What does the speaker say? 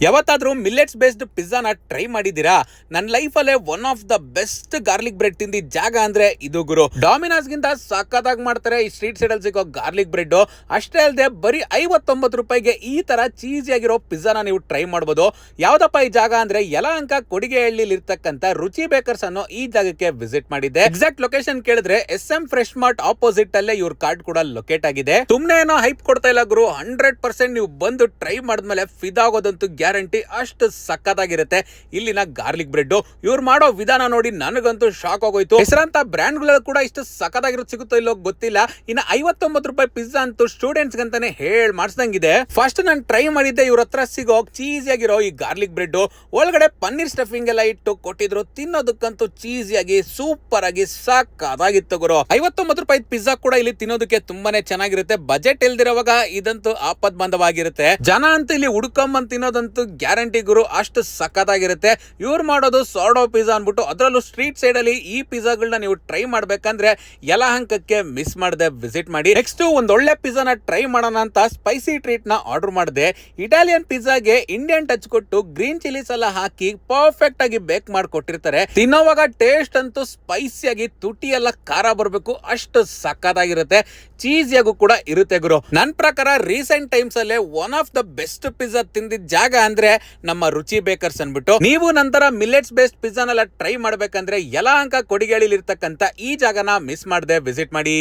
ಯಾವತ್ತಾದ್ರೂ millets based ಪಿಜ್ಜಾನ try ಮಾಡಿದೀರಾ? ನನ್ನ ಲೈಫಲ್ಲೇ one of the best garlic bread ತಿಂದಿದ್ದ ಜಾಗ ಅಂದ್ರೆ ಇದು ಗುರು. ಡಾಮಿನೋಸ್ ಗಿಂತ ಸಕ್ಕತ್ತಾಗಿ ಮಾಡ್ತಾರೆ ಈ ಸ್ಟ್ರೀಟ್ ಸೈಡ್ ಅಲ್ಲಿ ಸಿಗೋ ಗಾರ್ಲಿಕ್ ಬ್ರೆಡ್. ಅಷ್ಟೇ ಅಲ್ಲದೆ ಬರೀ 59 ರೂಪಾಯಿಗೆ ಈ ತರ ಚೀಸಿ ಆಗಿರೋ ಪಿಜ್ಜಾನ ನೀವು ಟ್ರೈ ಮಾಡಬಹುದು. ಯಾವ್ದಪ್ಪ ಈ ಜಾಗ ಅಂದ್ರೆ ಯಲಹಂಕ ಕೊಡಿಗೆಹಳ್ಳಿಲಿ ಇರ್ತಕ್ಕಂತ ರುಚಿ ಬೇಕರ್ಸ್ ಅನ್ನೋ ಈ ಜಾಗಕ್ಕೆ ವಿಸಿಟ್ ಮಾಡಿದ್ದೆ. ಎಕ್ಸಾಕ್ಟ್ ಲೊಕೇಶನ್ ಕೇಳಿದ್ರೆ SM ಫ್ರೆಶ್ ಮಾರ್ಟ್ ಆಪೋಸಿಟ್ ಅಲ್ಲೇ ಇವ್ರ ಕಾರ್ಡ್ ಕೂಡ ಲೊಕೇಟ್ ಆಗಿದೆ. ಸುಮ್ನೆ ಏನೋ ಹೈಪ್ ಕೊಡ್ತಾ ಇಲ್ಲ ಗುರು, 100% ನೀವು ಬಂದು ಟ್ರೈ ಮಾಡಿದ್ಮೇಲೆ ಫಿದಾಗೋದಂತೂ ಗ್ಯಾರಂಟಿ. ಅಷ್ಟು ಸಕ್ಕತ್ತಾಗಿರುತ್ತೆ ಇಲ್ಲಿನ ಗಾರ್ಲಿಕ್ ಬ್ರೆಡ್. ಇವ್ರು ಮಾಡೋ ವಿಧಾನ ನೋಡಿ ನನಗಂತೂ ಶಾಕ್ ಆಗೋಯ್ತು. ಹೆಸರಂತ ಬ್ರ್ಯಾಂಡ್ ಗಳು ಕೂಡ ಇಷ್ಟು ಸಕ್ಕತ್ತಾಗಿರೋದು ಸಿಗುತ್ತೋ ಇಲ್ಲೋ ಗೊತ್ತಿಲ್ಲ. ಇನ್ನು 59 ರೂಪಾಯಿ ಪಿಜ್ಜಾ ಅಂತೂ ಸ್ಟೂಡೆಂಟ್ಸ್ ಗಂತಾನೆ ಹೇಳ್ ಮಾಡಿಸ್ದಂಗಿದೆ. ಫಸ್ಟ್ ನಾನು ಟ್ರೈ ಮಾಡಿದ್ದೆ ಇವ್ರ ಹತ್ರ ಸಿಗೋ ಚೀಸಿ ಆಗಿರೋ ಈ ಗಾರ್ಲಿಕ್ ಬ್ರೆಡ್. ಒಳಗಡೆ ಪನ್ನೀರ್ ಸ್ಟಫಿಂಗ್ ಎಲ್ಲ ಇಟ್ಟು ಕೊಟ್ಟಿದ್ರು. ತಿನ್ನೋದಕ್ಕಂತೂ ಚೀಸಿಯಾಗಿ ಸೂಪರ್ ಆಗಿ ಸಕ್ಕತ್ತಾಗಿತ್ತು ಗುರು. 59 ರೂಪಾಯಿ ಪಿಜ್ಜಾ ಕೂಡ ಇಲ್ಲಿ ತಿನ್ನೋದಕ್ಕೆ ತುಂಬಾನೇ ಚೆನ್ನಾಗಿರುತ್ತೆ. ಬಜೆಟ್ ಇಲ್ದಿರೋವಾಗ ಇದಂತೂ ಆಪದ್ ಬಂದವಾಗಿರುತ್ತೆ. ಜನ ಅಂತೂ ಇಲ್ಲಿ ಹುಡ್ಕೊಂಬಂದ್ ತಿನ್ನೋದಂತೂ ಗ್ಯಾರಂಟಿ ಗುರು, ಅಷ್ಟು ಸಕ್ಕತ್ತಾಗಿರುತ್ತೆ. ಇವ್ರು ಮಾಡೋದು ಸಾರ್ಡೋ ಪಿಜ್ಜಾ ಅನ್ಬಿಟ್ಟು, ಅದರಲ್ಲೂ ಸ್ಟ್ರೀಟ್ ಸೈಡ್ ಅಲ್ಲಿ ಈ ಪಿಜ್ಜಾಗಳನ್ನ ನೀವು ಟ್ರೈ ಮಾಡ್ಬೇಕಂದ್ರೆ ಯಲಹಂಕಕ್ಕೆ ಮಿಸ್ ಮಾಡದೆ ವಿಸಿಟ್ ಮಾಡಿ. ನೆಕ್ಸ್ಟ್ ಒಂದ್ ಒಳ್ಳೆ ಪಿಜ್ಜಾನ ಟ್ರೈ ಮಾಡೋಣ ಅಂತ ಸ್ಪೈಸಿ ಟ್ರೀಟ್ ನ ಆರ್ಡರ್ ಮಾಡಿದೆ. ಇಟಾಲಿಯನ್ ಪಿಜ್ಜಾಗೆ ಇಂಡಿಯನ್ ಟಚ್ ಕೊಟ್ಟು ಗ್ರೀನ್ ಚಿಲ್ಲೀಸ್ ಎಲ್ಲ ಹಾಕಿ ಪರ್ಫೆಕ್ಟ್ ಆಗಿ ಬೇಕ್ ಮಾಡ್ಕೊಟ್ಟಿರ್ತಾರೆ. ತಿನ್ನೋವಾಗ ಟೇಸ್ಟ್ ಅಂತೂ ಸ್ಪೈಸಿಯಾಗಿ ತುಟಿ ಎಲ್ಲ ಖಾರ ಬರ್ಬೇಕು, ಅಷ್ಟು ಸಕ್ಕತ್ತಾಗಿರುತ್ತೆ. ಚೀಸಿಯಾಗೂ ಕೂಡ ಇರುತ್ತೆ ಗುರು. ನನ್ ಪ್ರಕಾರ ರೀಸೆಂಟ್ ಟೈಮ್ಸ್ ಅಲ್ಲೇ one of the best pizza ತಿಂದಿದ್ದ ಜಾಗ ಅಂದ್ರೆ ನಮ್ಮ ರುಚಿ ಬೇಕರ್ಸ್ ಅನ್ಬಿಟ್ಟು. ನೀವು ನಂತರ ಮಿಲ್ಲೆಟ್ಸ್ ಬೇಸ್ಡ್ ಪಿಜ್ಜಾನೆಲ್ಲ ಟ್ರೈ ಮಾಡ್ಬೇಕಂದ್ರೆ ಯಲಹಂಕ ಕೊಡಿಗೇಳಿಲಿ ಇರ್ತಕ್ಕಂತ ಈ ಜಾಗನ ಮಿಸ್ ಮಾಡದೆ ವಿಸಿಟ್ ಮಾಡಿ.